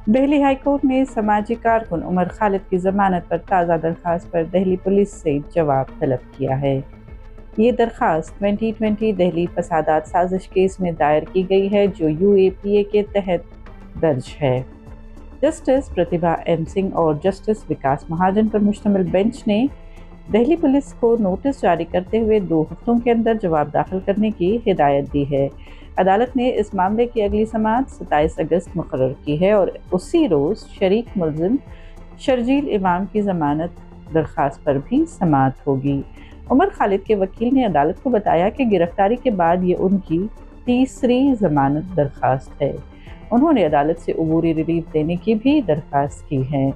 Delhi high court نے سماجی کارکن عمر خالد کی ضمانت پر تازہ درخواست پر دہلی پولیس سے جواب طلب کیا ہے۔ یہ درخواست 2020 دہلی فسادات سازش کیس میں دائر کی گئی ہے جو UAPA کے تحت درج ہے۔ جسٹس پرتیبھا ایم سنگھ اور جسٹس وکاس مہاجن پر مشتمل بینچ نے دہلی پولیس کو نوٹس جاری کرتے ہوئے 2 ہفتوں کے اندر جواب داخل کرنے کی ہدایت دی ہے۔ عدالت نے اس معاملے کی اگلی سماعت 27 اگست مقرر کی ہے اور اسی روز شریک ملزم شرجیل امام کی ضمانت درخواست پر بھی سماعت ہوگی۔ عمر خالد کے وکیل نے عدالت کو بتایا کہ گرفتاری کے بعد یہ ان کی تیسری ضمانت درخواست ہے۔ انہوں نے عدالت سے عبوری ریلیف دینے کی بھی درخواست کی ہے۔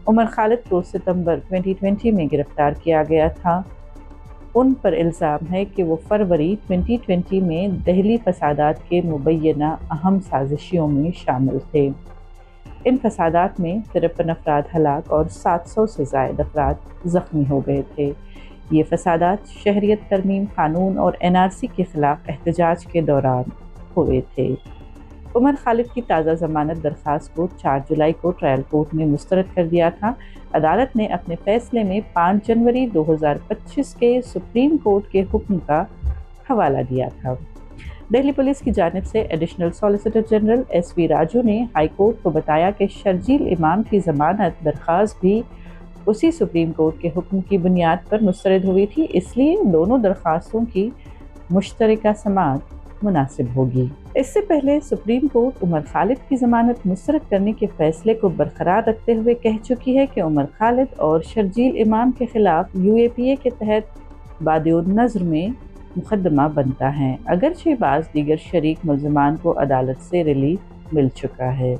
عمر خالد کو ستمبر 2020 میں گرفتار کیا گیا تھا۔ ان پر الزام ہے کہ وہ فروری 2020 میں دہلی فسادات کے مبینہ اہم سازشیوں میں شامل تھے۔ ان فسادات میں 53 افراد ہلاک اور 700 سے زائد افراد زخمی ہو گئے تھے۔ یہ فسادات شہریت ترمیم قانون اور NRC کے خلاف احتجاج کے دوران ہوئے تھے۔ عمر خالد کی تازہ ضمانت درخواست کو 4 جولائی کو ٹرائل کورٹ نے مسترد کر دیا تھا۔ عدالت نے اپنے فیصلے میں 5 جنوری 2025 کے سپریم کورٹ کے حکم کا حوالہ دیا تھا۔ دہلی پولیس کی جانب سے additional solicitor general SV Raju نے ہائی کورٹ کو بتایا کہ شرجیل امام کی ضمانت درخواست بھی اسی سپریم کورٹ کے حکم کی بنیاد پر مسترد ہوئی تھی، اس لیے دونوں درخواستوں کی مشترکہ سماعت مناسب ہوگی۔ اس سے پہلے سپریم کورٹ عمر خالد کی ضمانت مسترد کرنے کے فیصلے کو برقرار رکھتے ہوئے کہہ چکی ہے کہ عمر خالد اور شرجیل امام کے خلاف UAPA کے تحت بادئ النظر میں مقدمہ بنتا ہے، اگرچہ بعض دیگر شریک ملزمان کو عدالت سے ریلیف مل چکا ہے۔